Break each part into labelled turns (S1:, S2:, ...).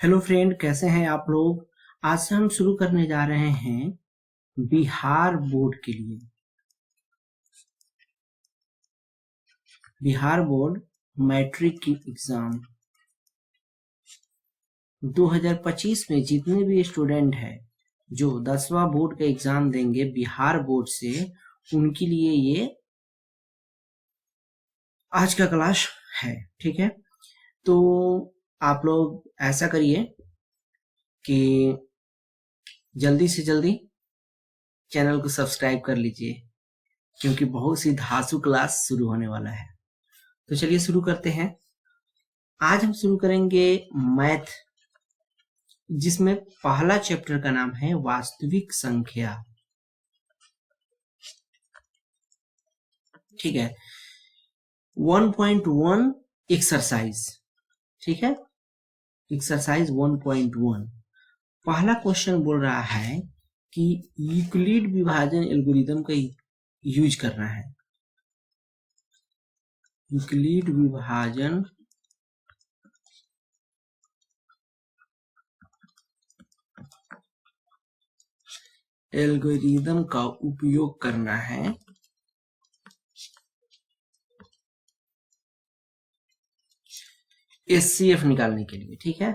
S1: Hello friend, कैसे हैं आप लोग। आज से हम शुरू करने जा रहे हैं बिहार बोर्ड के लिए। बिहार बोर्ड मैट्रिक की एग्जाम 2025 में जितने भी स्टूडेंट हैं जो 10वां बोर्ड का एग्जाम देंगे बिहार बोर्ड से, उनके लिए ये आज का क्लास है। ठीक है, तो आप लोग ऐसा करिए कि जल्दी से जल्दी चैनल को सब्सक्राइब कर लीजिए, क्योंकि बहुत सी धांसू क्लास शुरू होने वाला है। तो चलिए शुरू करते हैं। आज हम शुरू करेंगे मैथ, जिसमें पहला चैप्टर का नाम है वास्तविक संख्या। ठीक है, 1.1 एक्सरसाइज। ठीक है, एक्सरसाइज 1.1 पहला क्वेश्चन बोल रहा है कि यूक्लिड विभाजन एल्गोरिथम का यूज करना है। यूक्लिड विभाजन एल्गोरिथम का उपयोग करना है एचसीएफ निकालने के लिए। ठीक है,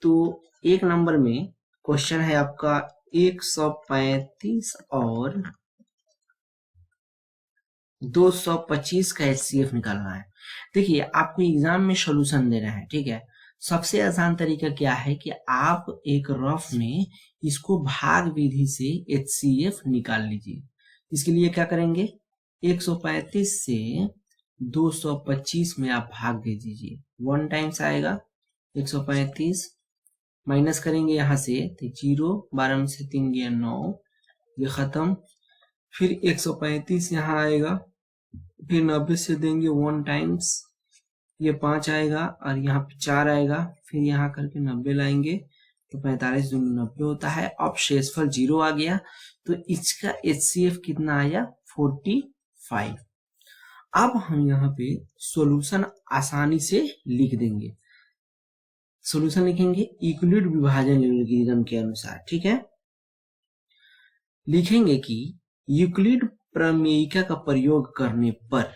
S1: तो एक नंबर में क्वेश्चन है आपका 135 और 225 का एचसीएफ निकालना है। देखिए, आपको एग्जाम में सॉल्यूशन देना है। ठीक है, सबसे आसान तरीका क्या है कि आप एक रफ में इसको भाग विधि से एचसीएफ निकाल लीजिए। इसके लिए क्या करेंगे, 135 से 225 में आप भाग दे दीजिए। 1 टाइम्स आएगा 135, माइनस करेंगे यहाँ से तो 0, 12 में से 3 गया 9, ये खत्म। फिर 135 यहाँ आएगा, फिर 90 से देंगे 1 टाइम्स, ये 5 आएगा और यहाँ पे 4 आएगा। फिर यहाँ करके 90 लाएंगे तो 45 दूनी 90 होता है। अब शेषफल 0 आ गया, तो इसका एचसीएफ कितना आया 45। अब हम यहाँ पे सॉल्यूशन आसानी से लिख देंगे। सॉल्यूशन लिखेंगे यूक्लिड विभाजन एल्गोरिथम के अनुसार। ठीक है, लिखेंगे कि यूक्लिड प्रमेयिका का प्रयोग करने पर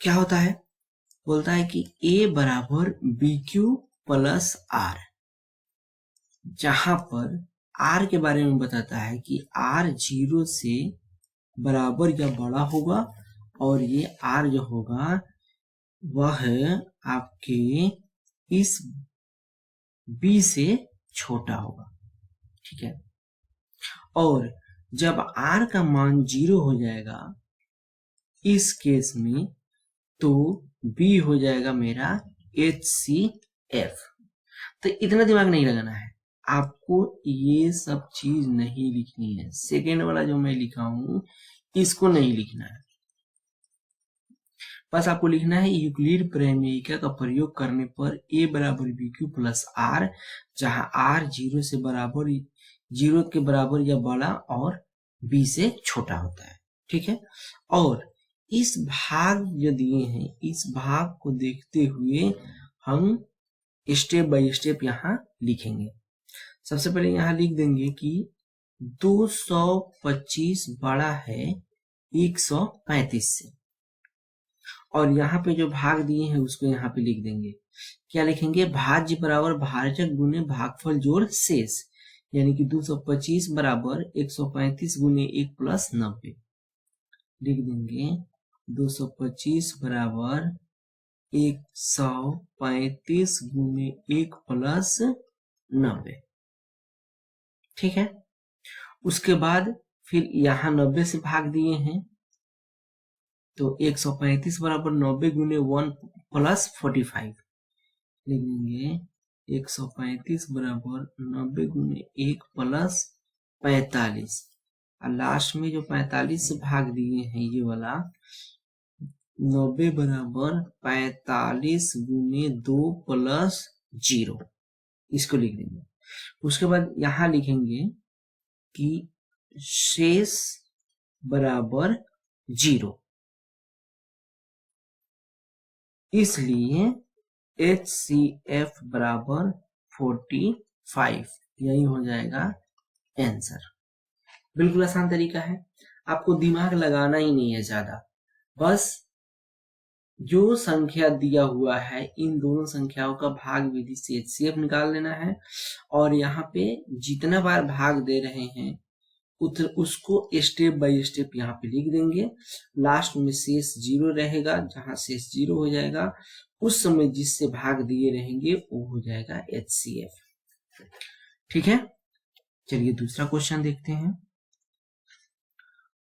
S1: क्या होता है, बोलता है कि a बराबर बी क्यू प्लस आर, जहां पर r के बारे में बताता है कि r 0 से बराबर या बड़ा होगा और ये r जो होगा वह आपके इस b से छोटा होगा। ठीक है, और जब r का मान 0 हो जाएगा इस केस में, तो b हो जाएगा मेरा HCF। तो इतना दिमाग नहीं लगाना है, आपको ये सब चीज नहीं लिखनी है। सेकेंड वाला जो मैं लिखा हूं इसको नहीं लिखना है, बस आपको लिखना है यूक्लिड प्रमेयिका का प्रयोग करने पर a बराबर बी क्यू प्लस आर, जहां r 0 से बराबर, 0 के बराबर या बड़ा और b से छोटा होता है। ठीक है, और इस भाग जो दिए हैं, इस भाग को देखते हुए हम स्टेप बाय स्टेप यहाँ लिखेंगे। सबसे पहले यहाँ लिख देंगे कि 225 बड़ा है 135 से, और यहाँ पे जो भाग दिए हैं उसको यहाँ पे लिख देंगे। क्या लिखेंगे, भाज्य बराबर भाजक गुने भागफल जोड़ शेष, यानी कि 225 बराबर 135 गुने 1 प्लस 90। लिख देंगे 225 बराबर 135 गुने 1 प्लस 90। ठीक है, उसके बाद फिर यहाँ 90 से भाग दिए हैं, तो 135 बराबर 90 गुने 1 प्लस 45। लिखेंगे 135 बराबर 90 गुने 1 प्लस 45, और लास्ट में जो 45 से भाग दिए हैं ये वाला, 90 बराबर 45 गुने 2 प्लस 0, इसको लिख देंगे। उसके बाद यहां लिखेंगे कि शेष बराबर 0, इसलिए HCF बराबर 45, यही हो जाएगा आंसर। बिल्कुल आसान तरीका है, आपको दिमाग लगाना ही नहीं है ज्यादा, बस जो संख्या दिया हुआ है इन दोनों संख्याओं का भाग विधि से HCF निकाल लेना है, और यहाँ पे जितना बार भाग दे रहे हैं उसको स्टेप बाय स्टेप यहाँ पे लिख देंगे। लास्ट में शेष 0 रहेगा, जहां शेष 0 हो जाएगा उस समय जिससे भाग दिए रहेंगे वो हो जाएगा HCF। ठीक है, चलिए दूसरा क्वेश्चन देखते हैं।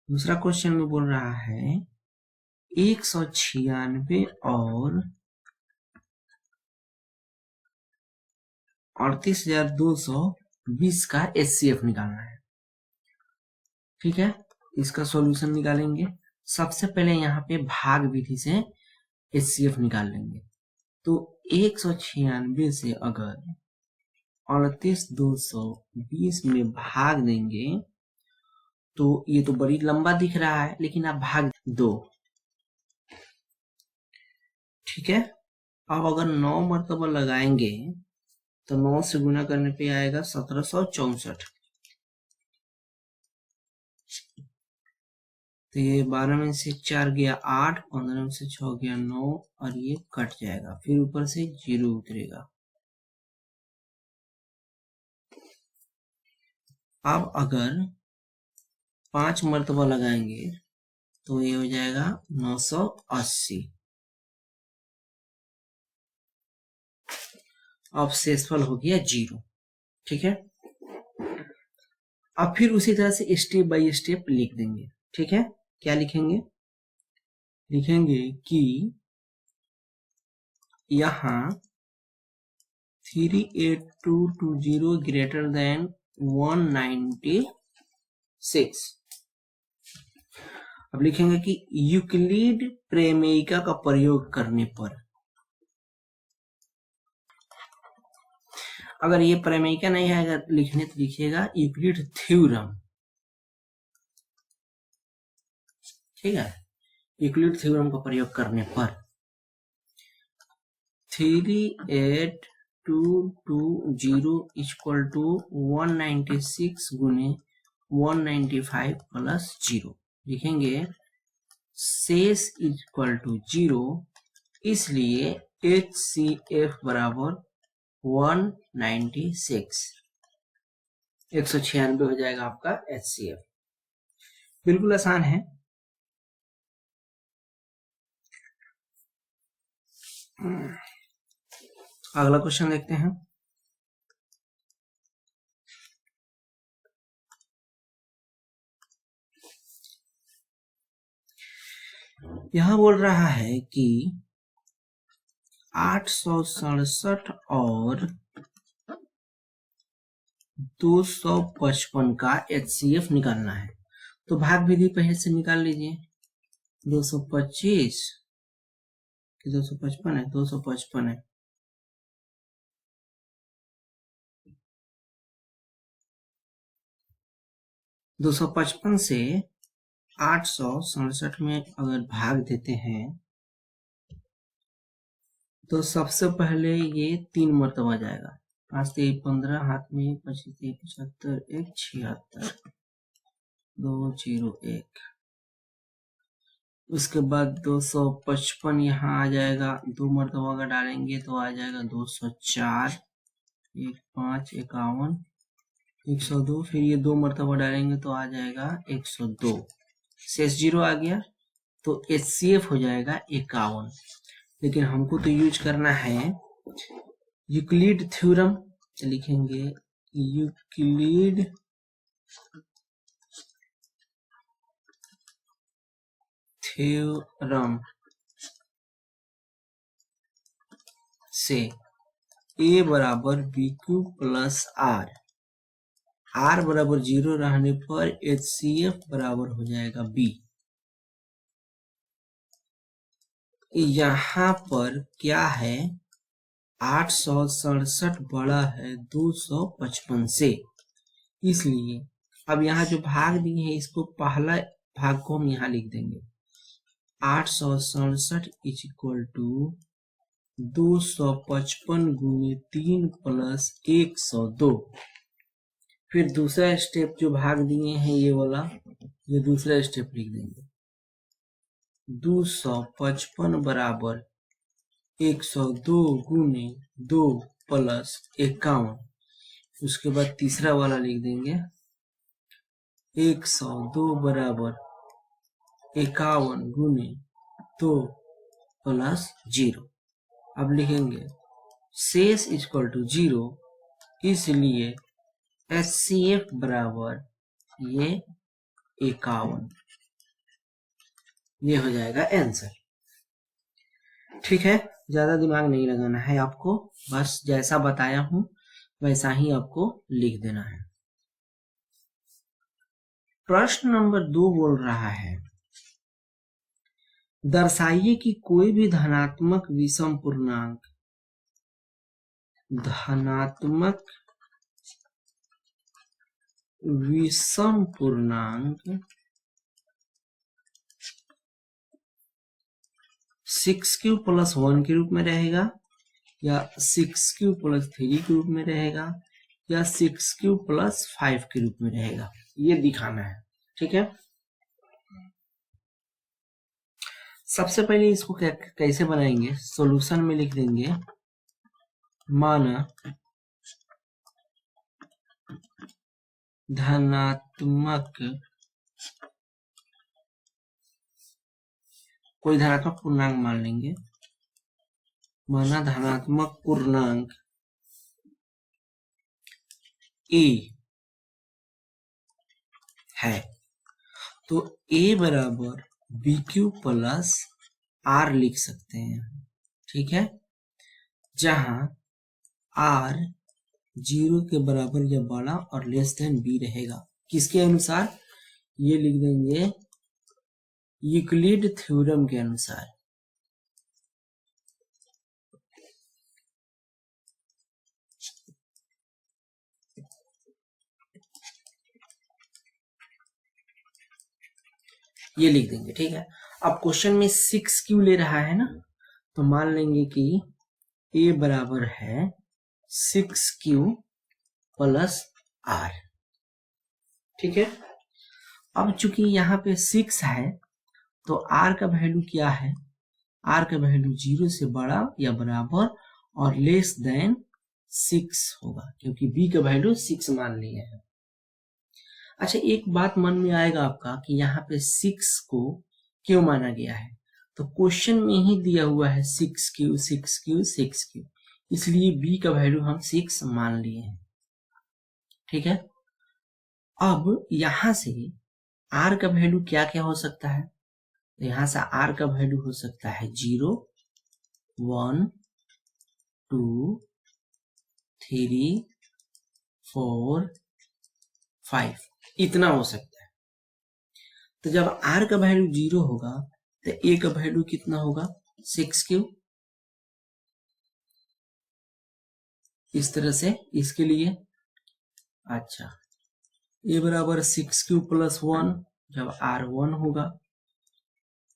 S1: दूसरा क्वेश्चन में बोल रहा है 196 और 38,220 का HCF निकालना है। ठीक है, इसका सॉल्यूशन निकालेंगे। सबसे पहले यहाँ पे भाग विधि से HCF निकाल लेंगे। तो 196 से अगर 38,220 में भाग देंगे तो ये तो बड़ी लंबा दिख रहा है, लेकिन आप भाग दो। ठीक है, अब अगर 9 मरतबा लगाएंगे तो 9 से गुना करने पे आएगा 1764। तो ये 12 में से 4 गया 8, 15 में से 6 गया 9, और ये कट जाएगा, फिर ऊपर से 0 उतरेगा। अब अगर 5 मरतबा लगाएंगे तो ये हो जाएगा 980। अब शेषफल हो गया 0। ठीक है, अब फिर उसी तरह से स्टेप बाय स्टेप लिख देंगे। ठीक है, क्या लिखेंगे? लिखेंगे कि यहाँ 38220 ग्रेटर देन 196। अब लिखेंगे कि यूक्लिड प्रमेयिका का प्रयोग करने पर, अगर ये प्रमेयिका नहीं है अगर लिखने तो लिखिएगा यूक्लिड थ्योरम। ठीक है, यूक्लिड थ्योरम का प्रयोग करने पर 38220 इक्वल टू 196 गुने 195 प्लस 0 लिखेंगे। शेष इक्वल टू 0, इसलिए HCF बराबर 196, 196 हो जाएगा आपका HCF। बिल्कुल आसान है। अगला क्वेश्चन देखते हैं। यहां बोल रहा है कि 867 और 255 का HCF निकालना है। तो भाग विधि पहले से निकाल लीजिए। 225 कि 255 है, 255 है। दो सौ पचपन से 867 में अगर भाग देते हैं तो सबसे पहले ये 3 मरतबा जाएगा। 5 से 15, हाथ में 25 से 75, 1 76, 201। उसके बाद 255 यहाँ आ जाएगा, 2 मरतबा अगर डालेंगे तो आ जाएगा 204, 1 5 51, 102। फिर ये 2 मरतबा डालेंगे तो आ जाएगा 102, शेष 0 आ गया, तो HCF हो जाएगा 51। लेकिन हमको तो यूज करना है यूक्लिड थ्योरम, लिखेंगे यूक्लिड थ्योरम से A बराबर BQ प्लस R, R बराबर 0 रहने पर HCF बराबर हो जाएगा B। यहाँ पर क्या है, 867 बड़ा है 255 से, इसलिए अब यहाँ जो भाग दिए हैं इसको पहला भाग को हम यहाँ लिख देंगे 867 इज इक्वल टू 255 गुणे 3 प्लस 102। फिर दूसरा स्टेप जो भाग दिए हैं ये वाला, ये दूसरा स्टेप लिख देंगे 255 बराबर 102 गुणे 2 प्लस 51। उसके बाद तीसरा वाला लिख देंगे 102 बराबर 51 गुणे 2 प्लस 0। अब लिखेंगे शेष इक्वल टू 0, इसलिए HCF बराबर ये 51, ये हो जाएगा आंसर। ठीक है, ज्यादा दिमाग नहीं लगाना है आपको, बस जैसा बताया हूं वैसा ही आपको लिख देना है। प्रश्न नंबर 2 बोल रहा है दर्शाइए कि कोई भी धनात्मक विषम पूर्णांक 6 प्लस 1 के रूप में रहेगा, या 6 प्लस 3 के रूप में रहेगा, या 6 प्लस 5 के रूप में रहेगा, ये दिखाना है। ठीक है, सबसे पहले इसको कैसे बनाएंगे, सॉल्यूशन में लिख देंगे माना धनात्मक, कोई धनात्मक पूर्णांक मान लेंगे, माना धनात्मक पूर्णांक a है, तो a बराबर BQ प्लस R लिख सकते हैं। ठीक है, जहां R 0 के बराबर या बड़ा और लेस देन B रहेगा। किसके अनुसार, ये लिख देंगे यूक्लिड थ्योरम के अनुसार। ये लिख देंगे। ठीक है, अब क्वेश्चन में 6 क्यों ले रहा है ना, तो मान लेंगे कि a बराबर है 6Q प्लस R। ठीक है, अब चूंकि यहाँ पे 6 है तो R का वैल्यू क्या है, R का वैल्यू 0 से बड़ा या बराबर और लेस देन 6 होगा, क्योंकि B का वैल्यू 6 मान लिए हैं। अच्छा, एक बात मन में आएगा आपका कि यहाँ पे 6 को क्यों माना गया है, तो क्वेश्चन में ही दिया हुआ है 6Q 6Q 6Q, इसलिए B का वैल्यू हम 6 मान लिए हैं। ठीक है, अब यहां से R का वैल्यू क्या क्या हो सकता है, तो यहां से R का वैल्यू हो सकता है 0 1 2 3 4 5, इतना हो सकता है। तो जब R का वैल्यू 0 होगा तो A का वैल्यू कितना होगा, 6Q। इस तरह से इसके लिए, अच्छा, A बराबर 6Q प्लस 1 जब R 1 होगा,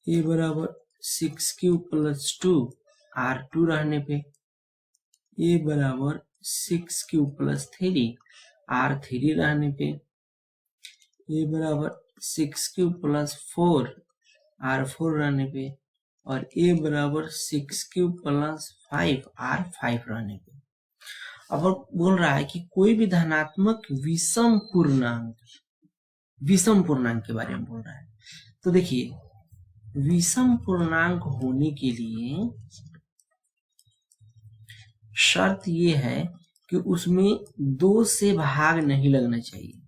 S1: A बराबर 6Q प्लस 2 R 2 रहने पे, A बराबर 6Q प्लस 3 R 3 रहने पे, A बराबर 6Q प्लस 4 R 4 रहने पे, और A बराबर 6Q प्लस 5 R 5 रहने पे। अब बोल रहा है कि कोई भी धनात्मक विषम पूर्णांक, विषम पूर्णांक के बारे में बोल रहा है। तो देखिए, विषम पूर्णांक होने के लिए शर्त ये है कि उसमें 2 से भाग नहीं लगना चाहिए,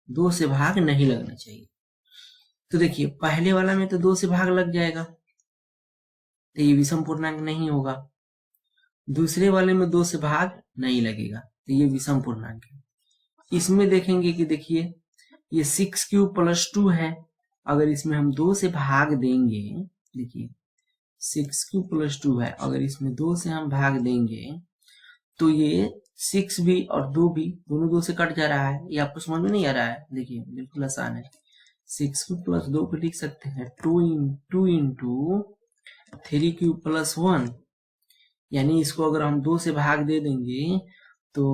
S1: 2 से भाग नहीं लगना चाहिए। तो देखिए, पहले वाला में तो 2 से भाग लग जाएगा, तो ये विषम पूर्णांक नहीं होगा। दूसरे वाले में 2 से भाग नहीं लगेगा, तो ये विषम पूर्णांक है। इसमें देखेंगे कि देखिए ये 6Q प्लस 2 है, अगर इसमें हम 2 से भाग देंगे, देखिए 6³ + 2 है, अगर इसमें 2 से हम भाग देंगे तो ये 6 भी और 2 भी, दोनों 2 से कट जा रहा है। ये आपको समझ में नहीं आ रहा है? देखिए बिल्कुल आसान है। 6³ + 2 को लिख सकते हैं 2 × 3³ + 1, यानी इसको अगर हम 2 से भाग दे देंगे तो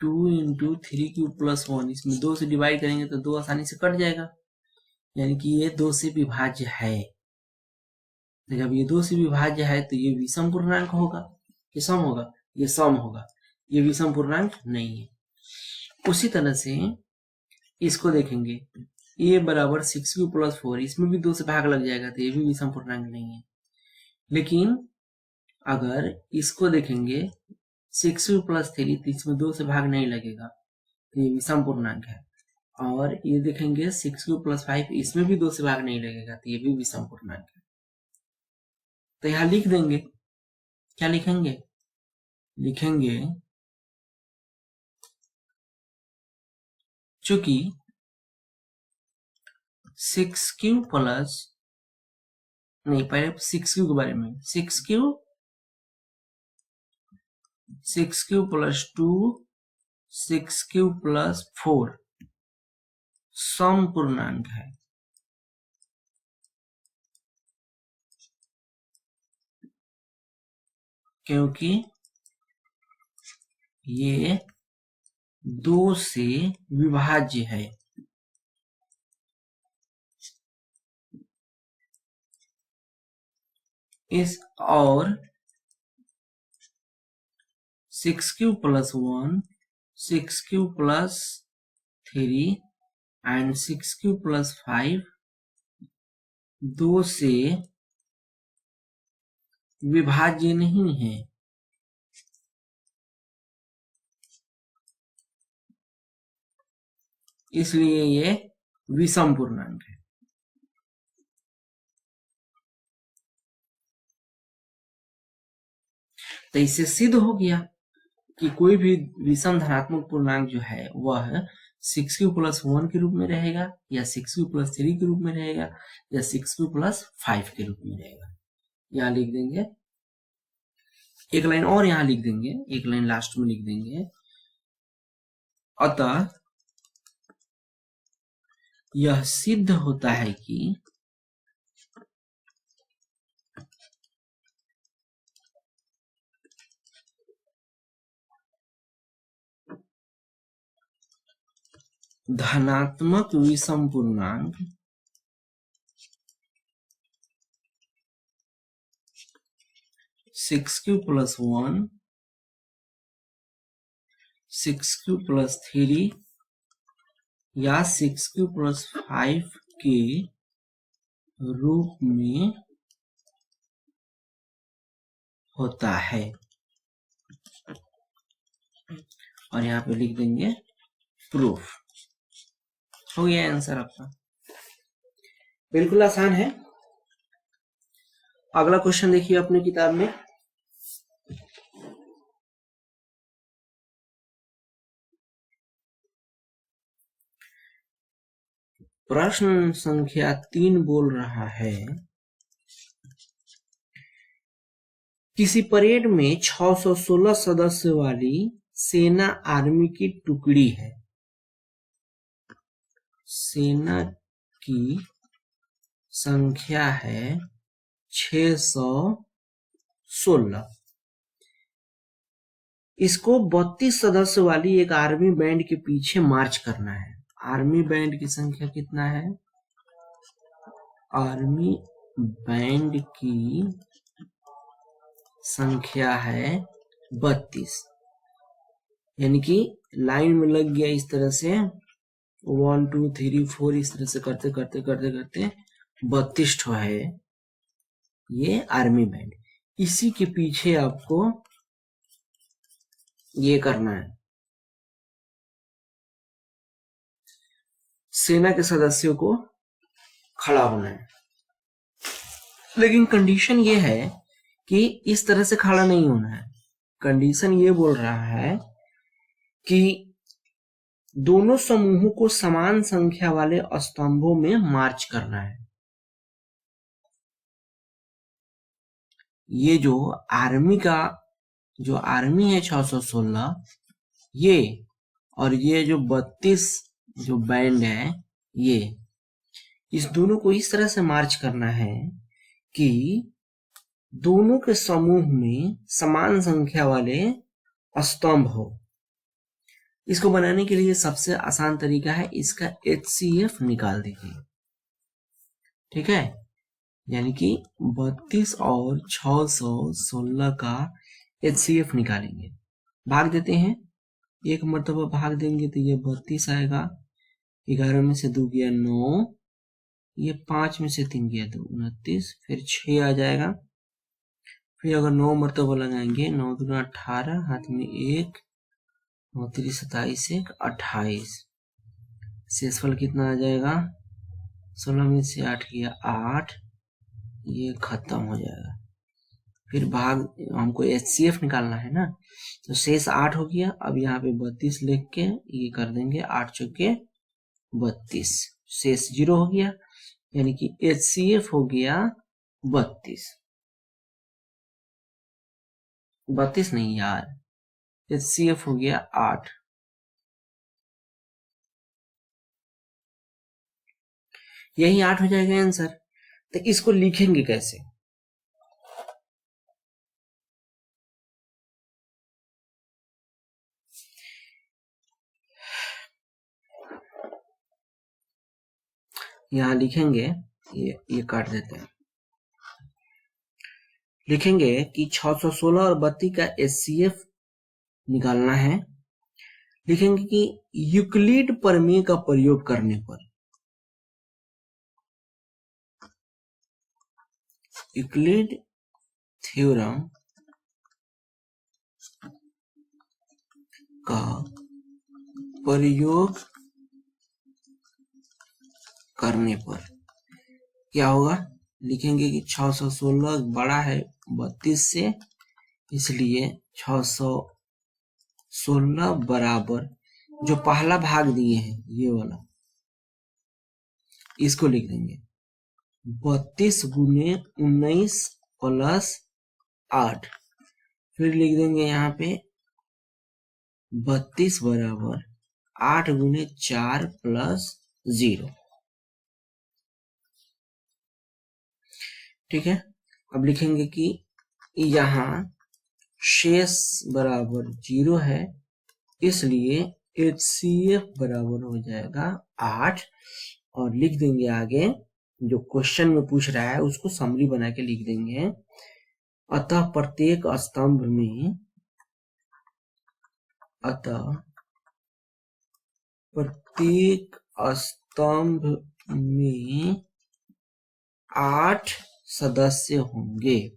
S1: 2 × 3³ + 1, इसमें 2 से डिवाइड करेंगे तो 2 आसानी से कट जाएगा, यानी कि ये 2 से विभाज्य है। तो जब ये 2 से विभाज्य है तो ये विषम पूर्णांक होगा कि सम होगा? ये सम होगा, ये विषम पूर्णांक नहीं है। उसी तरह से इसको देखेंगे, a = 6³ + 4, इसमें भी 2 से भाग लग जाएगा तो ये भी विषम पूर्णांक नहीं है। लेकिन अगर इसको देखेंगे 6³ + 3, तो इसमें 2 से भाग नहीं लगेगा तो ये विषम पूर्णांक है। और ये देखेंगे 6³ + 5, इसमें भी 2 से भाग नहीं लगेगा तो ये भी विषम पूर्णांक है। तो यहाँ लिख देंगे, क्या लिखेंगे? लिखेंगे चूंकि 6³ नहीं, पहले 6³ के बारे में, 6³ + 2, 6³ + 4 सम पूर्णांक है। क्योंकि ये 2 से विभाज्य है। इस और 6³ + 1, 6³ + 3 एंड 6³ + 5 2 से विभाज्य नहीं है। इसलिए ये विषम पूर्णांक है। तो इससे सिद्ध हो गया कि कोई भी विषम धनात्मक पूर्णांक जो है वह 6³ + 1 के रूप में रहेगा, या 6³ + 3 के रूप में रहेगा, या 6³ + 5 के रूप में रहेगा। यहाँ लिख देंगे, एक लाइन और यहाँ लिख देंगे, एक लाइन लास्ट में लिख देंगे। अतः यह सिद्ध होता है कि धनात्मक विषम पूर्णांक (6³ + 1, 6³ + 3 या 6³ + 5 के रूप में होता है। और यहाँ पे लिख देंगे प्रूफ। हो गया आंसर आपका, बिल्कुल आसान है। अगला क्वेश्चन देखिए अपनी किताब में। प्रश्न संख्या 3 बोल रहा है, किसी परेड में 616 सदस्य वाली सेना आर्मी की टुकड़ी है। सेना की संख्या है 616। इसको 32 सदस्य वाली एक आर्मी बैंड के पीछे मार्च करना है। आर्मी बैंड की संख्या कितना है? आर्मी बैंड की संख्या है 32, यानी कि लाइन में लग गया इस तरह से 1 2 3 4 इस तरह से करते करते करते करते 32 ठो है ये आर्मी बैंड। इसी के पीछे आपको ये करना है, सेना के सदस्यों को खड़ा होना है। लेकिन कंडीशन ये है कि इस तरह से खड़ा नहीं होना है। कंडीशन ये बोल रहा है कि दोनों समूहों को समान संख्या वाले स्तंभों में मार्च करना है। ये जो आर्मी है 616, ये और ये जो 32 जो बैंड है, ये इस दोनों को इस तरह से मार्च करना है कि दोनों के समूह में समान संख्या वाले स्तंभ हो। इसको बनाने के लिए सबसे आसान तरीका है इसका HCF निकाल दीजिए, ठीक है। यानी कि 32 और 616 का HCF निकालेंगे। भाग देते हैं, एक मर्तबा भाग देंगे तो ये 32 आएगा, 11 में से 2 गया 9, ये 5 में से 3 गया तो 29, फिर 6 आ जाएगा। फिर अगर 9 मर्तबा लगाएंगे, 9 दूना 18, हाथ में 1, 9 3 27, 1 28, शेषफल कितना आ जाएगा, 16 में से 8 गया 8, ये खत्म हो जाएगा। फिर भाग, हमको HCF निकालना है ना, तो शेष 8 हो गया। अब यहाँ पे 32 लिख के ये कर देंगे, 8 चौके 32, शेष 0 हो गया, यानी कि HCF हो गया 32। 32 नहीं यार, HCF हो गया 8। यही 8 हो जाएगा आंसर। तो इसको लिखेंगे कैसे? यहाँ लिखेंगे, ये काट देते हैं, लिखेंगे कि 616 और 32 का HCF निकालना है। लिखेंगे कि यूक्लिड प्रमेय का प्रयोग करने पर, यूक्लिड थ्योरम का प्रयोग करने पर क्या होगा? लिखेंगे कि 616 बड़ा है 32 से, इसलिए 616 बराबर जो पहला भाग दिए हैं ये वाला, इसको लिख देंगे 32 गुने 19 प्लस 8। फिर लिख देंगे यहाँ पे 32 बराबर 8 गुने 4 प्लस 0, ठीक है। अब लिखेंगे कि यहाँ शेष बराबर 0 है, इसलिए HCF बराबर हो जाएगा 8। और लिख देंगे आगे जो क्वेश्चन में पूछ रहा है उसको समरी बना के लिख देंगे। अतः प्रत्येक स्तंभ में 8 सदस्य होंगे।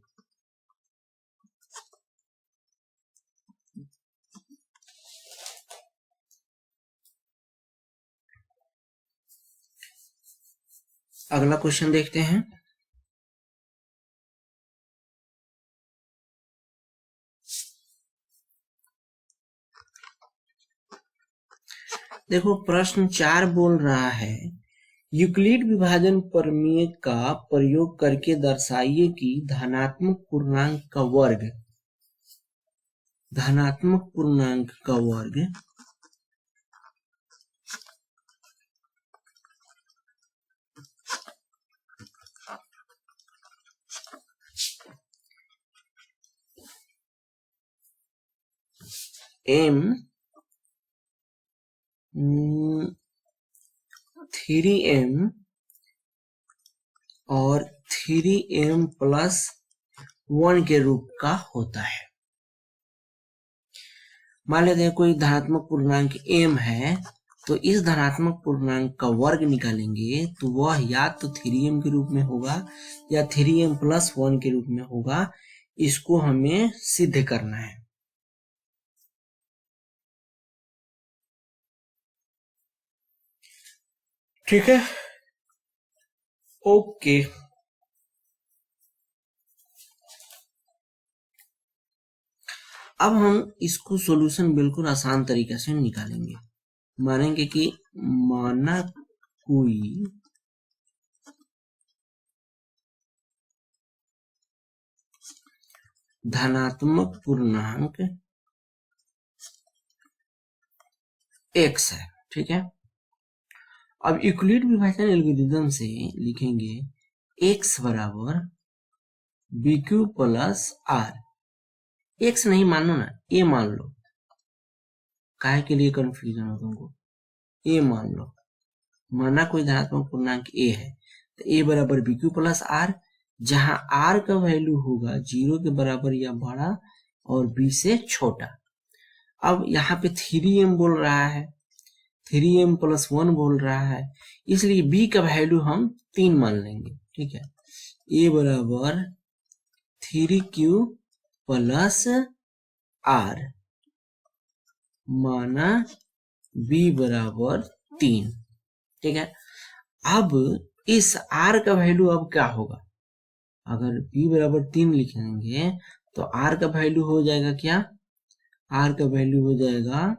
S1: अगला क्वेश्चन देखते हैं। देखो प्रश्न 4 बोल रहा है यूक्लिड विभाजन प्रमेय का प्रयोग करके दर्शाइए कि धनात्मक पूर्णांक का वर्ग M3M और 3M+1 के रूप का होता है। मान लेते हैं कोई धनात्मक पूर्णांक m है, तो इस धनात्मक पूर्णांक का वर्ग निकालेंगे तो वह या तो 3m के रूप में होगा या 3m+1 के रूप में होगा। इसको हमें सिद्ध करना है। ठीक है, ओके। अब हम इसको सॉल्यूशन बिल्कुल आसान तरीके से निकालेंगे। मानेंगे कि माना कोई धनात्मक पूर्णांक x है, ठीक है। अब यूक्लिड विभाजन एल्गोरिथम से लिखेंगे x बराबर BQ प्लस R। x नहीं मान लो ना, a मान लो, काहे के लिए कंफ्यूजन हो तुमको, a मान लो, माना कोई धनात्मक पूर्णांक a है तो a बराबर BQ प्लस R, जहां R का वैल्यू होगा 0 के बराबर या बड़ा और b से छोटा। अब यहाँ पे 3m बोल रहा है, 3m प्लस 1 बोल रहा है, इसलिए b का वैल्यू हम 3 मान लेंगे, ठीक है। a बराबर 3q प्लस R माना b बराबर 3, ठीक है। अब इस R का वैल्यू अब क्या होगा, अगर b बराबर 3 लिखेंगे तो R का वैल्यू हो जाएगा क्या, R का वैल्यू हो जाएगा,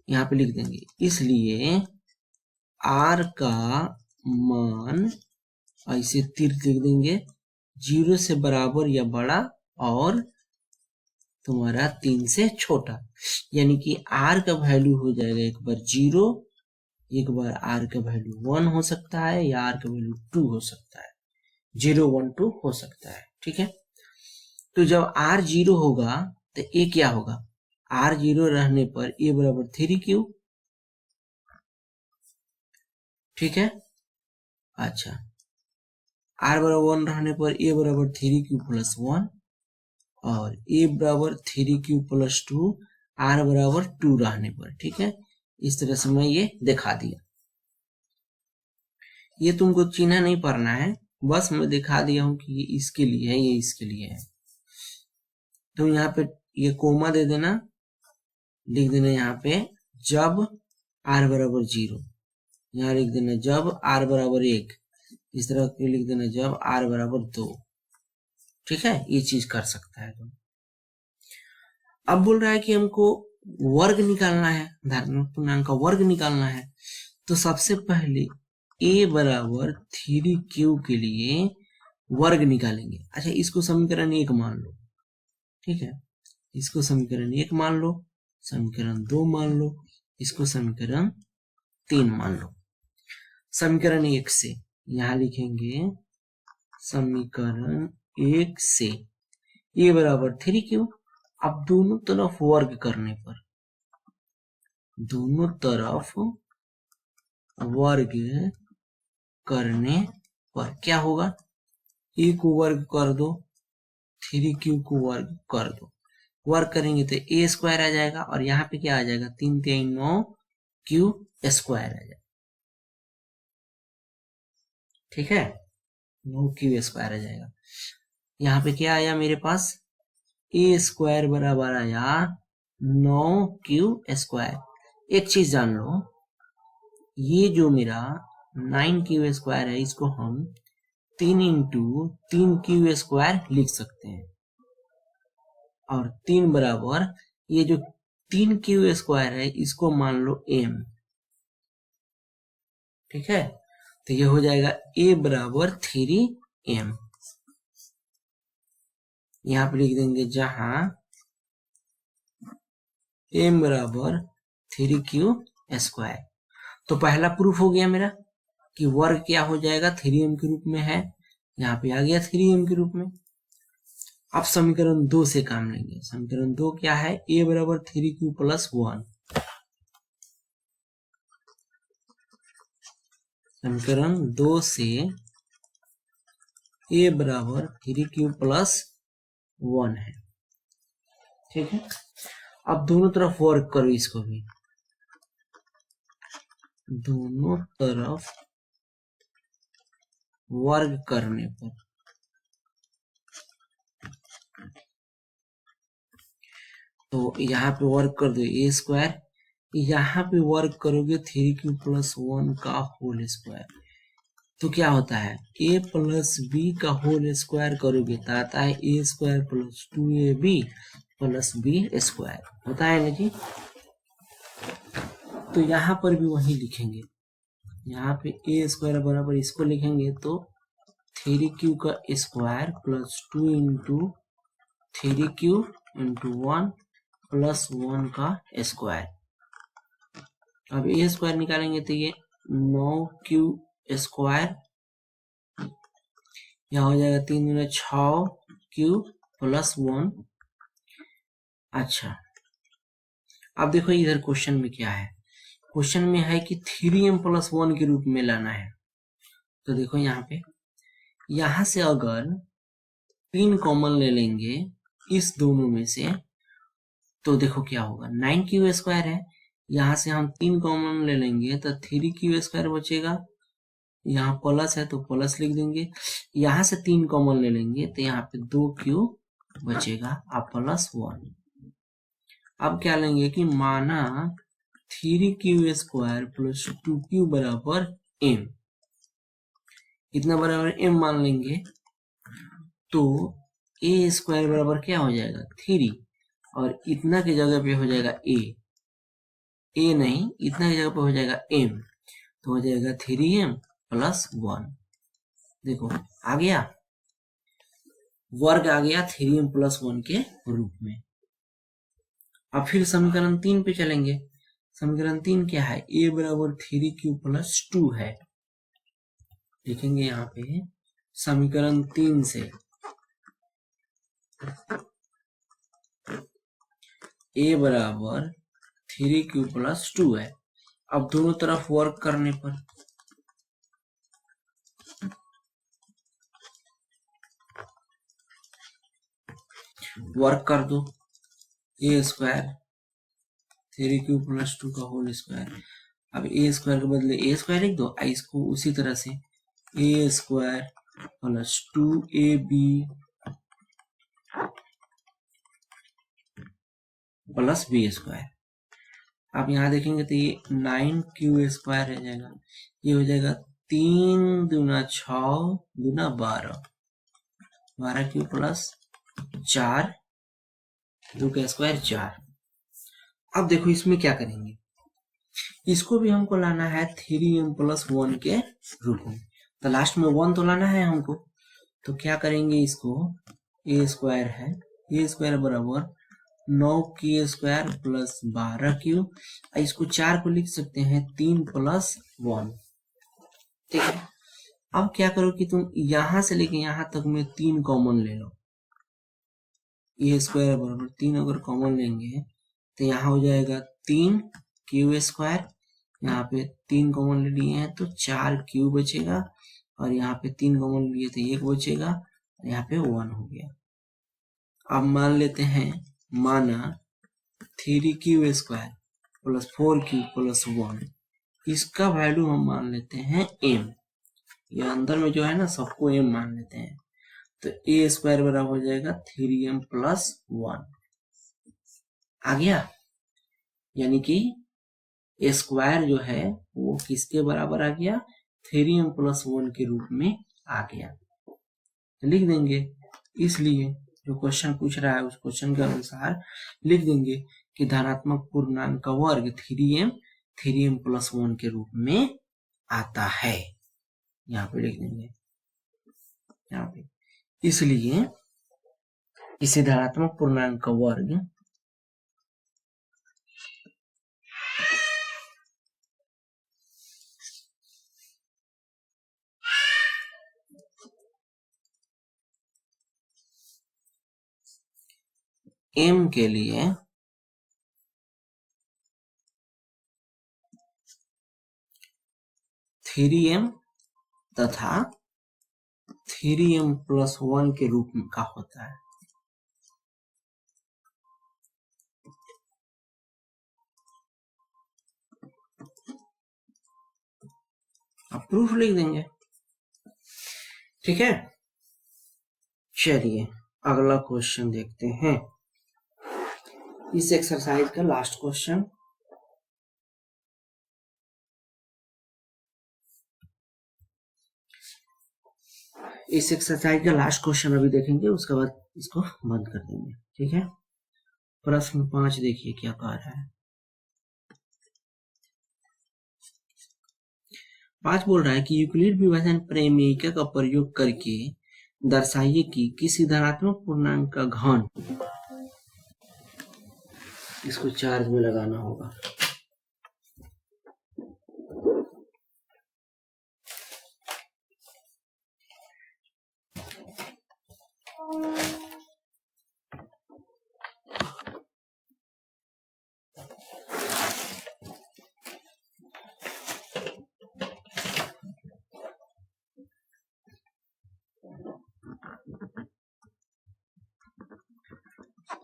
S1: यहाँ पे लिख देंगे, इसलिए R का मान ऐसे तीर लिख देंगे 0 से बराबर या बड़ा और तुम्हारा 3 से छोटा, यानी कि R का वैल्यू हो जाएगा एक बार 0, एक बार R का वैल्यू 1 हो सकता है या R का वैल्यू 2 हो सकता है, 0 1 2 हो सकता है, ठीक है। तो जब R 0 होगा तो A क्या होगा, R 0 रहने पर A बराबर 3Q, ठीक है। अच्छा, R बराबर 1 रहने पर A बराबर 3Q प्लस 1 और A बराबर 3Q प्लस 2, R बराबर 2 रहने पर, ठीक है। इस तरह से मैं ये दिखा दिया, ये तुमको चिन्ह नहीं पढ़ना है, बस मैं दिखा दिया हूं कि ये इसके लिए है, ये इसके लिए है। तो यहाँ पे ये कोमा दे देना, लिख देना यहाँ पे जब R बराबर 0, यहाँ लिख देना जब R बराबर 1, इस तरह के लिख देना जब R बराबर 2, ठीक है। ये चीज कर सकता है तुम। अब बोल रहा है कि हमको वर्ग निकालना है, धनात्मक पूर्णांक का वर्ग निकालना है, तो सबसे पहले a बराबर 3q के लिए वर्ग निकालेंगे। अच्छा, इसको समीकरण 1 मान लो, ठीक है, इसको समीकरण 1 मान लो, समीकरण 2 मान लो, इसको समीकरण 3 मान लो। समीकरण 1 से यहां लिखेंगे समीकरण 1 से a बराबर 3q, अब दोनों तरफ वर्ग करने पर, दोनों तरफ वर्ग करने पर क्या होगा, a को वर्ग कर दो, 3q को वर्ग कर दो, वर्ग करेंगे तो a स्क्वायर आ जाएगा और यहाँ पे क्या आ जाएगा, 3 3 9 q स्क्वायर आ जाएगा, ठीक है, 9 q स्क्वायर आ जाएगा। यहाँ पे क्या आया मेरे पास, a स्क्वायर बराबर आया 9q स्क्वायर। एक चीज जान लो, ये जो मेरा 9q स्क्वायर है इसको हम 3 इंटू 3q स्क्वायर लिख सकते हैं, और 3 बराबर ये जो 3q स्क्वायर है इसको मान लो m, ठीक है। तो ये हो जाएगा a बराबर 3m, यहां पे लिख देंगे जहां m बराबर 3q स्क्वायर। तो पहला प्रूफ हो गया मेरा कि वर्ग क्या हो जाएगा, 3m के रूप में है, यहाँ पे आ गया 3m के रूप में। अब समीकरण 2 से काम लेंगे, समीकरण 2 क्या है, a बराबर 3q प्लस 1, समीकरण 2 से a बराबर 3q प्लस 1 है, ठीक है। अब दोनों तरफ वर्क करो, इसको भी दोनों तरफ वर्ग करने पर, तो यहाँ पे वर्क कर दो a स्क्वायर, यहाँ पे वर्क करोगे 3q प्लस 1 का होल स्क्वायर, तो क्या होता है a प्लस b का होल स्क्वायर करोगे तो आता है a square plus 2ab plus b square, होता है ना जी। तो यहाँ पर भी वही लिखेंगे, यहाँ पे a स्क्वायर बराबर इसको लिखेंगे तो थ्री क्यू का square plus 2 into three Q into 1 plus 1 का स्क्वायर। अब ए स्क्वायर निकालेंगे तो ये 9 क्यू स्क्वायर, यहाँ हो जाएगा 3 दूना 6 क्यू प्लस 1। अच्छा, अब देखो इधर क्वेश्चन में क्या है। क्वेश्चन में है कि 3m प्लस 1 के रूप में लाना है। तो देखो यहाँ पे, यहाँ से अगर 3 कॉमन ले लेंगे इस दोनों में से, तो देखो क्या होगा, 9 क्यू स्क्वायर है, यहाँ से हम 3 कॉमन ले लेंगे तो 3 क्यू स्क्वायर बचेगा, यहाँ प्लस है तो प्लस लिख देंगे, यहाँ से 3 कॉमन ले लेंगे तो यहाँ पे 2 क्यू बचेगा अब प्लस 1। अब क्या लेंगे कि माना 3 क्यू स्क्वायर प्लस 2 क्यू बराबर m, इतना बराबर m मान लेंगे तो a स्क्वायर बराबर क्या हो जाएगा 3, और इतना की जगह पे हो जाएगा a नहीं, इतना की जगह पे हो जाएगा m, तो हो जाएगा 3m प्लस 1। देखो आ गया, वर्ग आ गया 3m प्लस 1 के रूप में। अब फिर समीकरण 3 पे चलेंगे। समीकरण 3 क्या है, a बराबर 3q प्लस 2 है। लिखेंगे यहाँ पे समीकरण 3 से a बराबर 3q प्लस 2 है। अब दोनों तरफ वर्क करने पर वर्क कर दो, a स्क्वायर 3q प्लस 2 का होल स्क्वायर। अब a स्क्वायर के बदले a स्क्वायर लिख दो, इसको उसी तरह से a square plus 2ab plus b square. अब यहाँ देखेंगे तो ये 9q स्क्वायर रह जाएगा, ये हो जाएगा 3 दूना 6 दूना 12 क्यू प्लस 4, 2 का स्क्वायर 4। अब देखो इसमें क्या करेंगे, इसको भी हमको लाना है 3m प्लस 1 के रूप में, तो लास्ट में 1 तो लाना है हमको। तो क्या करेंगे, इसको a स्क्वायर है, a स्क्वायर बराबर 9q स्क्वायर प्लस 12q, इसको 4 को लिख सकते हैं 3 प्लस 1। ठीक है, अब क्या करो कि तुम यहां से लेके यहां तक में 3 कॉमन ले लो। a स्क्वायर बराबर 3 अगर कॉमन लेंगे तो यहाँ हो जाएगा 3q स्क्वायर, यहाँ पे 3 कॉमन ले लिए हैं तो 4q बचेगा, और यहाँ पे 3 कॉमन लिए तो 1 बचेगा, और यहाँ पे 1 हो गया। अब मान लेते हैं, माना 3q square plus 4q plus 1, इसका वैल्यू हम मान लेते हैं m, ये अंदर में जो है ना सबको m मान लेते हैं, तो a स्क्वायर बराबर हो जाएगा 3m प्लस 1। आ गया, यानी कि a स्क्वायर जो है वो किसके बराबर आ गया, 3m प्लस 1 के रूप में आ गया। तो लिख देंगे, इसलिए जो क्वेश्चन पूछ रहा है उस क्वेश्चन के अनुसार लिख देंगे कि धनात्मक पूर्णांक का वर्ग 3m प्लस 1 के रूप में आता है। यहाँ पे लिख देंगे, यहाँ पे, इसलिए इसे धनात्मक पूर्णांक का वर्ग m के लिए थ्री एम तथा 3m प्लस 1 के रूप का होता है। अब प्रूफ लिख देंगे। ठीक है, चलिए अगला क्वेश्चन देखते हैं, इस एक्सरसाइज का लास्ट क्वेश्चन। इस एक्सरसाइज का लास्ट क्वेश्चन अभी देखेंगे, उसके बाद इसको बंद कर देंगे। ठीक है, प्रश्न 5 देखिए क्या कह रहा है। 5 बोल रहा है कि यूक्लिड विभाजन प्रमेयिका का प्रयोग करके दर्शाइए कि किसी धनात्मक पूर्णांक का घन, इसको चार्ज में लगाना होगा,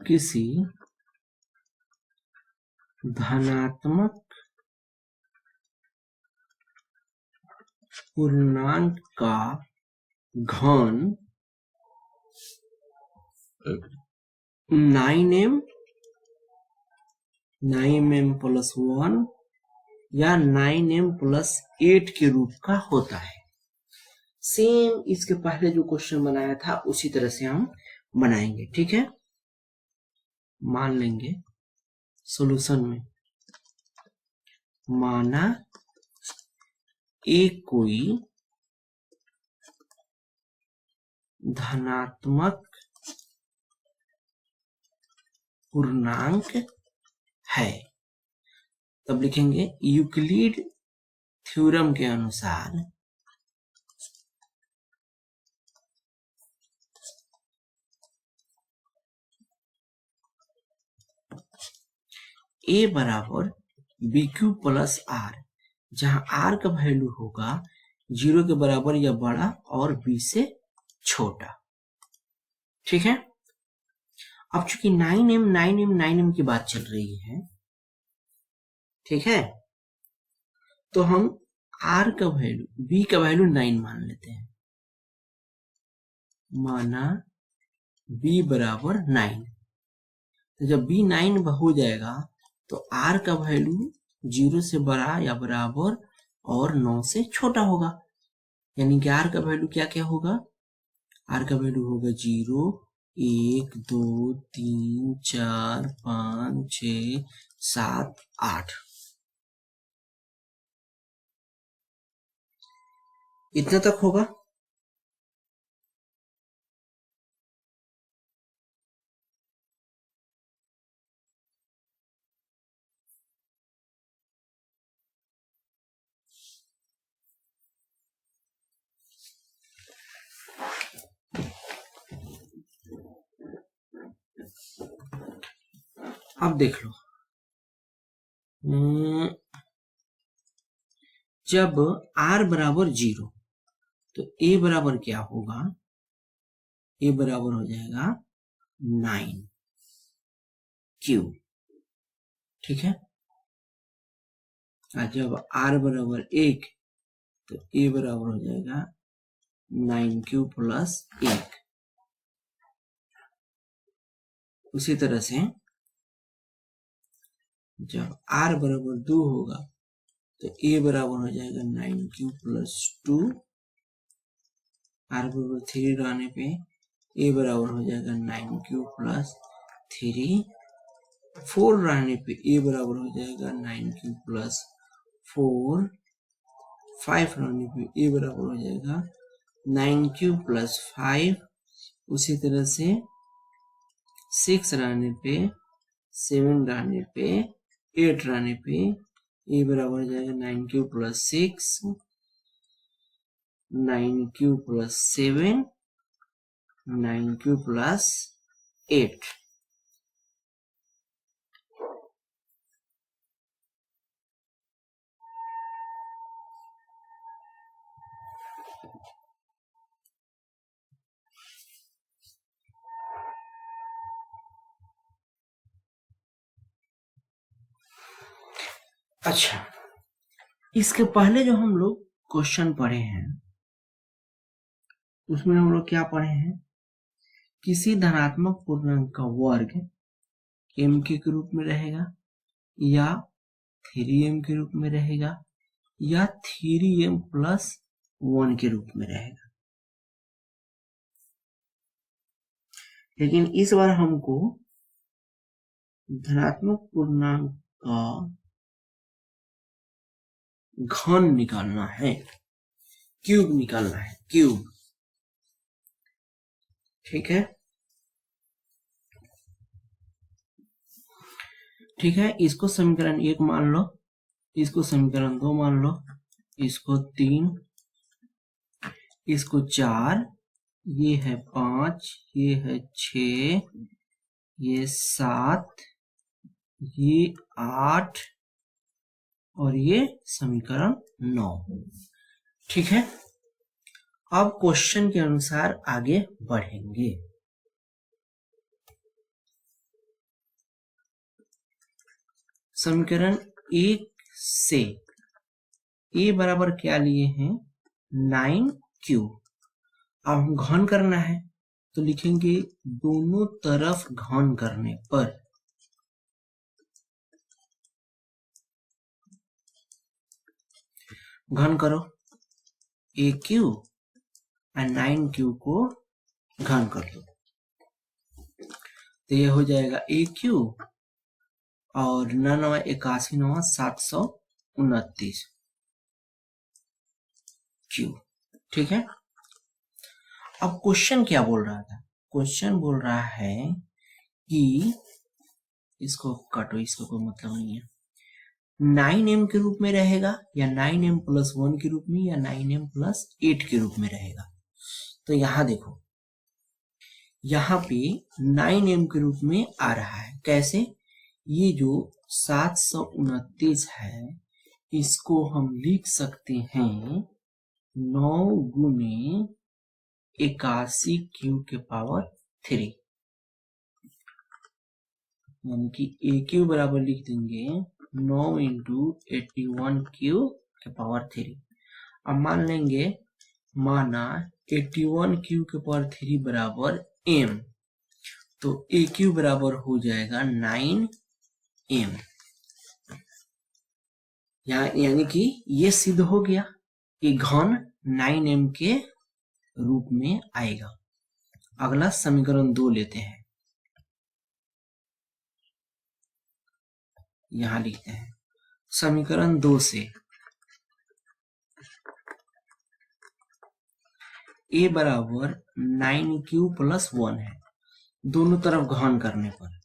S1: किसी धनात्मक पूर्णांक का घन 9m प्लस 1 या 9m प्लस 8 के रूप का होता है। सेम इसके पहले जो क्वेश्चन बनाया था उसी तरह से हम बनाएंगे, ठीक है। मान लेंगे सॉल्यूशन में, माना एक कोई धनात्मक पूर्णांक है, तब लिखेंगे यूक्लिड थ्योरम के अनुसार a बराबर बी क्यू प्लस आर, जहां r का वैल्यू होगा 0 के बराबर या बड़ा और b से छोटा, ठीक है। अब चूंकि 9m की बात चल रही है, ठीक है, तो हम r का वैल्यू, b का वैल्यू 9 मान लेते हैं। माना b बराबर 9, तो जब b 9 हो जाएगा तो r का वैल्यू 0 से बड़ा या बराबर और 9 से छोटा होगा, यानी कि r का वैल्यू क्या क्या होगा, r का वैल्यू होगा 0, 1, 2, 3, 4, 5, 6, 7, 8, इतना तक होगा। अब देख लो, जब r बराबर 0 तो a बराबर क्या होगा, a बराबर हो जाएगा 9q, ठीक है। और जब r बराबर 1 तो a बराबर हो जाएगा 9q प्लस 1। उसी तरह से जब r बराबर 2 होगा तो a बराबर हो जाएगा 9q प्लस 2, r बराबर 3 रहने पे a बराबर हो जाएगा 9q प्लस 3, 4 रहने पे a बराबर हो जाएगा 9q प्लस 4, 5 रहने पे a बराबर हो जाएगा 9q प्लस 5। उसी तरह से 6 रहने पे, 7 रहने पे, 8 रहने पे a बराबर हो जाएगा 9q plus 6, 9q plus 7, 9q plus 8। अच्छा, इसके पहले जो हम लोग क्वेश्चन पढ़े हैं उसमें हम लोग क्या पढ़े हैं, किसी धनात्मक पूर्णांक का वर्ग m के रूप में रहेगा या 3m के रूप में रहेगा या 3m प्लस 1 के रूप में रहेगा। लेकिन इस बार हमको धनात्मक पूर्णांक का घन निकालना है, क्यूब निकालना है, क्यूब। ठीक है, ठीक है। इसको समीकरण 1 मान लो, इसको समीकरण 2 मान लो, इसको 3, इसको 4, ये है 5, ये है 6, ये 7, ये 8 और ये समीकरण 9। ठीक है, अब क्वेश्चन के अनुसार आगे बढ़ेंगे। समीकरण 1 से a बराबर क्या लिए हैं, 9q। अब हम घन करना है तो लिखेंगे दोनों तरफ घन करने पर घन करो AQ और 9Q को घन कर दो, तो ये हो जाएगा AQ और 9 81 9 729 Q। ठीक है, अब क्वेश्चन क्या बोल रहा था, क्वेश्चन बोल रहा है कि इसको काटो, इसका कोई मतलब नहीं है, 9m के रूप में रहेगा या 9m + 1 के रूप में या 9m + 8 के रूप में रहेगा। तो यहां देखो, यहाँ पे 9m के रूप में आ रहा है। कैसे, ये जो 729 है इसको हम लिख सकते हैं 9 × 81 Q⁴, यानी कि AQ बराबर लिख देंगे 9 × 81 Q⁴। अब मान लेंगे, माना 81 Q⁴ बराबर m, तो AQ बराबर हो जाएगा 9m। यानी कि ये सिद्ध हो गया कि घन 9m के रूप में आएगा। अगला समीकरण 2 लेते हैं, यहां लिखते हैं समीकरण 2 से a बराबर 9q + 1 है, दोनों तरफ घन करने पर।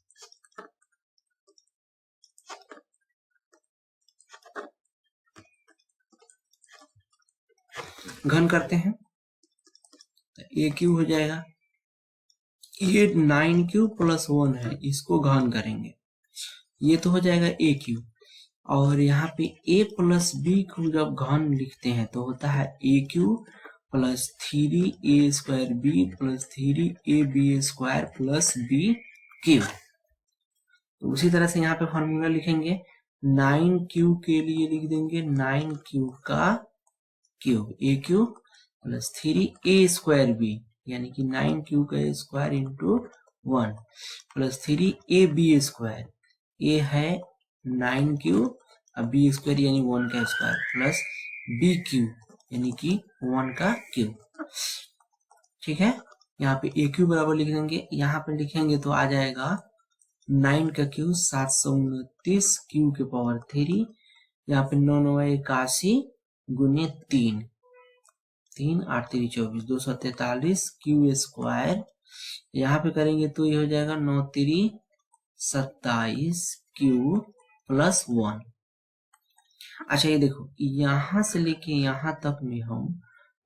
S1: घन करते हैं तो AQ हो जाएगा, ये 9q + 1 है, इसको घन करेंगे, ये तो हो जाएगा AQ। और यहाँ पे a + b को जब घन लिखते हैं तो होता है AQ + 3a² b + 3ab² + bq। तो उसी तरह से यहाँ पे फॉर्मूला लिखेंगे, 9q के लिए लिख देंगे 9q का क्यूब, AQ + 3a² b, यानी कि 9q का स्क्वायर × 1 + 3ab², ये है 9q और b² यानी 1 का स्क्वायर प्लस bq यानी कि 1 का क्यूब। ठीक है, यहाँ पे AQ बराबर लिख देंगे, यहाँ पे लिखेंगे तो आ जाएगा 9 का क्यूब 729 Q⁴, यहाँ पे 9 9 81 × 3, 3 8 3 24 243 Q²। यहाँ पे करेंगे तो ये हो जाएगा 9 3 27 Q + 1। अच्छा, ये देखो, यहाँ से लेके यहाँ तक में हम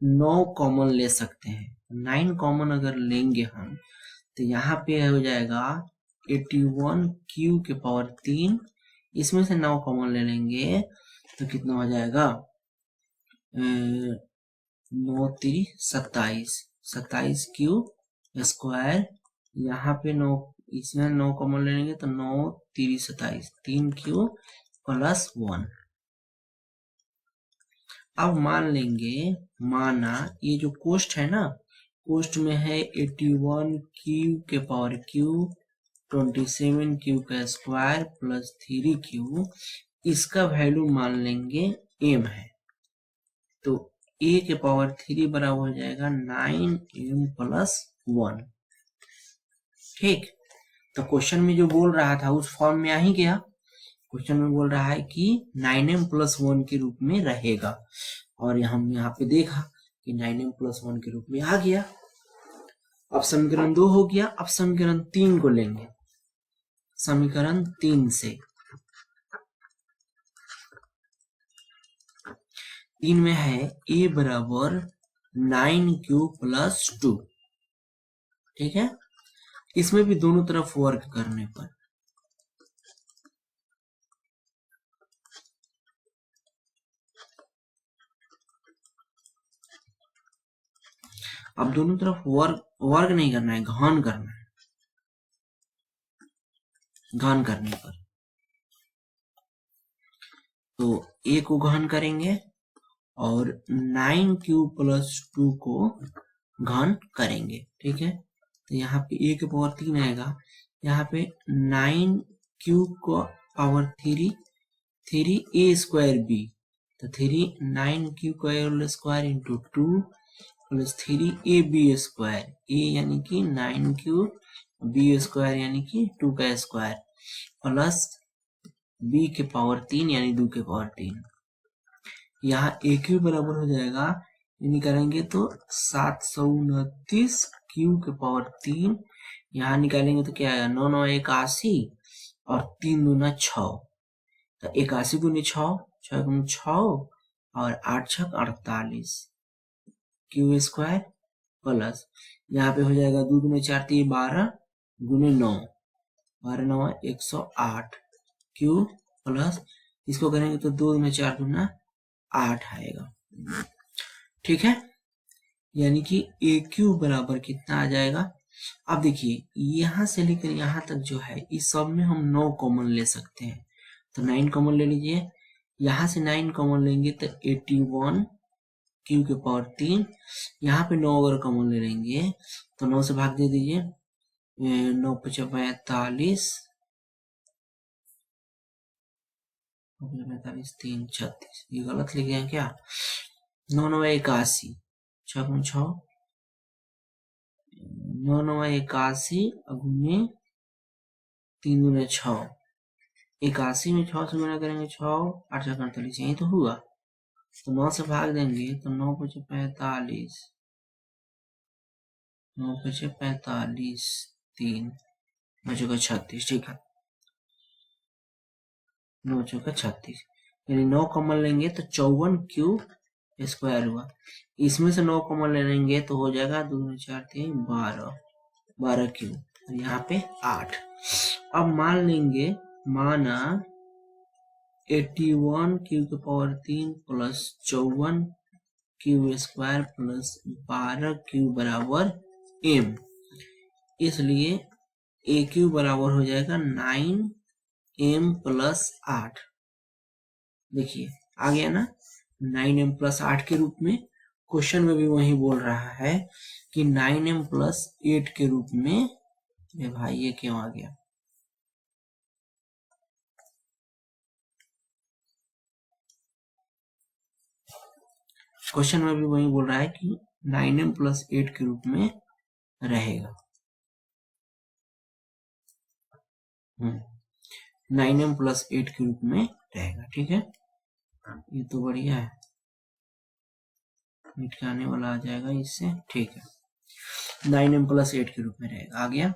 S1: 9 कॉमन ले सकते हैं। 9 कॉमन अगर लेंगे हम तो यहाँ पे हो जाएगा 81 Q⁴, इसमें से 9 कॉमन ले लेंगे तो कितना हो जाएगा, 9 3 27 27 Q², यहाँ पे 9, इसमें 9 कॉमन ले लेंगे तो 9 3 27 3 Q + 1। अब मान लेंगे, माना ये जो कोष्ठ है ना, कोष्ठ में है 81 Q⁴, 27 Q² + 3Q, इसका वैल्यू मान लेंगे m है, तो a⁴ बराबर हो जाएगा 9m + 1। ठीक, तो क्वेश्चन में जो बोल रहा था उस फॉर्म में आ ही गया। क्वेश्चन में बोल रहा है कि 9m+1 के रूप में रहेगा, और हम यहाँ पे देखा कि 9m+1 के रूप में आ गया। अब समीकरण 2 हो गया। अब समीकरण 3 को लेंगे। समीकरण 3 से 3 में है a बराबर 9q+2। ठीक है, इसमें भी दोनों तरफ वर्क करने पर अब दोनों तरफ वर्क नहीं करना है, घन करना है। घन करने पर तो a को घन करेंगे और 9q+2 को घन करेंगे। ठीक है, तो यहाँ पे a के पावर 3 आएगा, यहाँ पे 9q को पावर 3a²b, तो 9q² into 2 plus 3ab², a यानी कि 9q, b² यानी कि 2 का स्क्वायर, प्लस b के पावर 3 यानी 2 के पावर 3। यहाँ aq बराबर हो जाएगा, यानी करेंगे तो 729 q के पावर 3, यहाँ निकालेंगे तो क्या आएगा 9 9 81 और 3 दूना 6, तो 81 गुने 6, 6 गुने 6 और 8 6 48 q² प्लस यहाँ पे हो जाएगा 2 गुने 4 3 12 गुने 9, 12 9 108 q प्लस इसको करेंगे तो 2 में 4 गुना 8 आएगा। ठीक है, यानी कि AQ बराबर कितना आ जाएगा। अब देखिए यहां से लेकर यहां तक जो है इस सब में हम 9 कॉमन ले सकते हैं, तो 9 कॉमन ले लीजिए। यहां से 9 कॉमन लेंगे तो 81 q के पावर 3, यहाँ पे 9 अगर कॉमन ले लेंगे तो 9 से भाग दे दीजिए, 9 × 45 45 3 36, ये गलत लिख गए क्या, 9 9 81, 6 × 6 9 9 81 गुने 3 गुने 6, 81 में 6 से गुना करेंगे 6 8 6 48, यही तो हुआ, तो 9 से भाग देंगे तो 9 × 45 9 × 45 3 9 × 36। ठीक है, 9 × 36 यानी 9 कॉमन लेंगे तो 54q² हुआ। इसमें से 9 कॉमन ले लेंगे तो हो जाएगा 2 4 3 12q, यहाँ पे 8। अब मान लेंगे, माना 81 q के power 3 plus 54q² plus 12q बराबर m, इसलिए AQ बराबर हो जाएगा 9m + 8। देखिए आ गया ना, 9m + 8 के रूप में। क्वेश्चन में भी वही बोल रहा है कि 9m + 8 के रूप में। भाई ये क्यों आ गया, क्वेश्चन में भी वही बोल रहा है कि 9m + 8 के रूप में रहेगा। 9m + 8 के रूप में रहेगा। ठीक है, ये तो बढ़िया है, मिट के आने वाला आ जाएगा इससे। ठीक है, 9m + 8 के रूप में रहेगा। आ गया,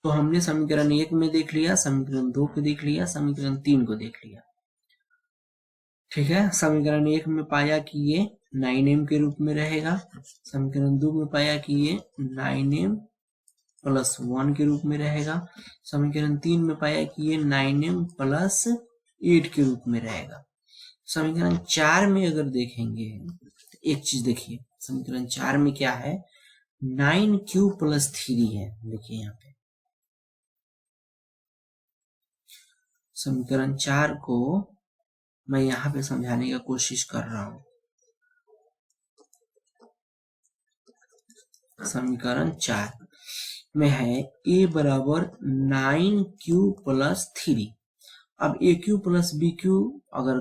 S1: तो हमने समीकरण 1 में देख लिया, समीकरण 2 को देख लिया, समीकरण 3 को देख लिया। ठीक है, समीकरण 1 में पाया कि ये 9m के रूप में रहेगा, समीकरण 2 में पाया कि ये 9m + 1 के रूप में रहेगा, समीकरण 3 में पाया कि ये 9m + 8 के रूप में रहेगा। समीकरण 4 में अगर देखेंगे तो एक चीज देखिए, समीकरण 4 में क्या है, 9q + 3 है। देखिए यहाँ पे समीकरण 4 को मैं यहाँ पे समझाने की कोशिश कर रहा हूं। समीकरण 4 में है a बराबर 9q + 3। अब AQ + BQ अगर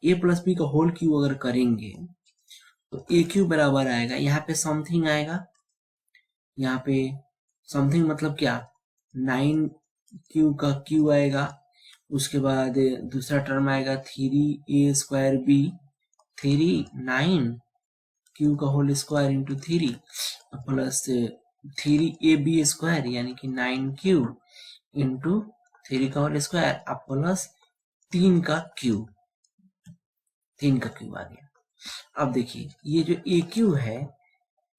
S1: a + b का होल क्यू अगर करेंगे तो AQ बराबर आएगा, यहाँ पे समथिंग आएगा, यहाँ पे समथिंग मतलब क्या, 9q का q आएगा उसके बाद दूसरा टर्म आएगा 3a² b 9 का whole square into 3 plus 3ab² यानी कि 9 इंटू 3 का होल स्क्वायर अब प्लस 3 का क्यूब आ गया। अब देखिए ये जो AQ है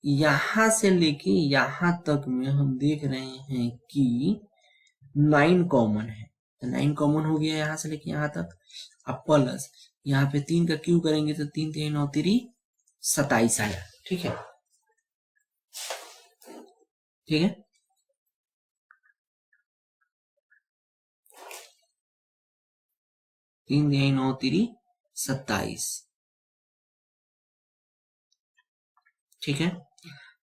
S1: यहां से लेके यहां तक में हम देख रहे हैं कि 9 कॉमन है, तो 9 कॉमन हो गया यहां से लेके यहां तक। अब प्लस यहाँ पे 3 का क्यूब करेंगे तो 3 3 9 3 27 आया। ठीक है, ठीक है। तीन 9 3 27। ठीक है,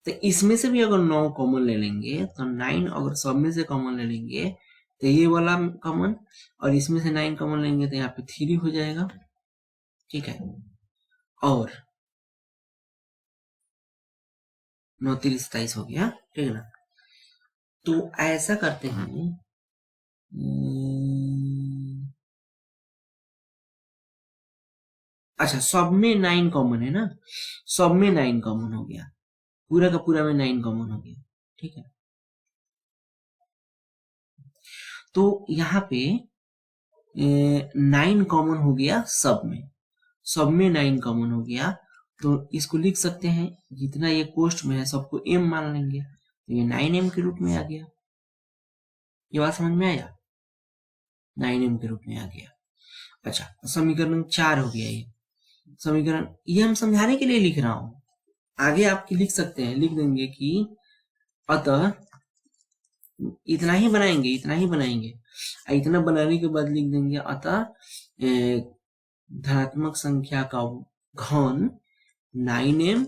S1: तो इसमें से भी अगर 9 कॉमन ले लेंगे तो 9 अगर सब में से कॉमन ले लेंगे तो ये वाला कॉमन, और इसमें से 9 कॉमन लेंगे तो यहाँ पे 3 हो जाएगा। ठीक है, और 9 3 27 हो गया। ठीक है ना, तो ऐसा करते हैं अच्छा सब में 9 कॉमन है ना, सब में 9 कॉमन हो गया, पूरा का पूरा में 9 कॉमन हो गया। ठीक है, तो यहाँ पे 9 कॉमन हो गया सब में 9 कॉमन हो गया, तो इसको लिख सकते हैं जितना ये कोष्ठ में है सबको m मान लेंगे, तो ये 9m के रूप में आ गया। ये बात समझ में आया, 9m के रूप में आ गया। अच्छा, समीकरण 4 हो गया। ये समीकरण ये हम समझाने के लिए लिख रहा हूं, आगे आपकी लिख सकते हैं, लिख देंगे कि अतः इतना ही बनाएंगे, इतना बनाने के बाद लिख देंगे अतः धनात्मक संख्या का घन 9m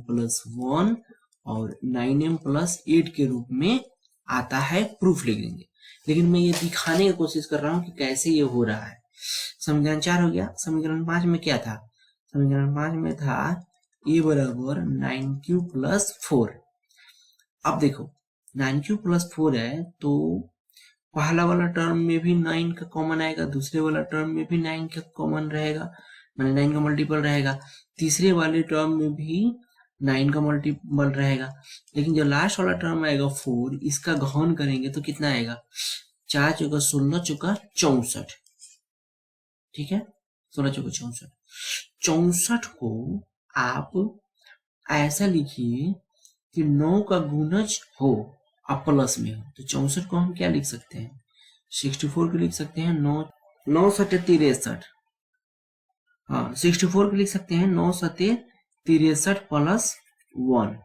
S1: प्लस 1 और 9m प्लस 8 के रूप में आता है, प्रूफ लिख देंगे। लेकिन मैं ये दिखाने की कोशिश कर रहा हूं कि कैसे ये हो रहा है। समीकरण 4 हो गया। समीकरण 5 में क्या था? समीकरण 5 में था a बराबर 9q प्लस 4। अब देखो 9q प्लस 4 है तो पहला वाला टर्म में भी 9 का कॉमन आएगा, दूसरे वाला टर्म में भी 9 का कॉमन रहेगा, माने 9 का मल्टीपल रहेगा, तीसरे वाले टर्म में भी 9 का मल्टीपल रहेगा। लेकिन जो लास्ट वाला टर्म आएगा 4, इसका घन करेंगे तो कितना आएगा? 4 चौका 16 चौका 64। ठीक है, 16 चौका 64। 64 को आप ऐसा लिखिए कि 9 का गुणज हो और प्लस में हो, तो 64 को हम क्या लिख सकते हैं? 64 को लिख सकते हैं 9 सत्य 63। हाँ, 64 को लिख सकते हैं 9 सत्य 63 प्लस 1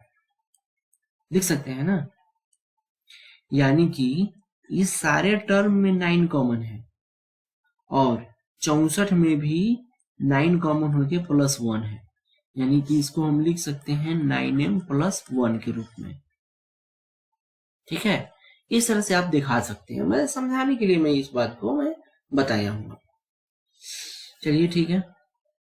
S1: लिख सकते हैं ना। यानी कि इस सारे टर्म में 9 कॉमन है और 64 में भी 9 कॉमन होके प्लस 1 है, यानी कि इसको हम लिख सकते हैं 9m प्लस 1 के रूप में। ठीक है, इस तरह से आप दिखा सकते हैं। मैं समझाने के लिए मैं इस बात को मैं बताया हूँ। चलिए ठीक है।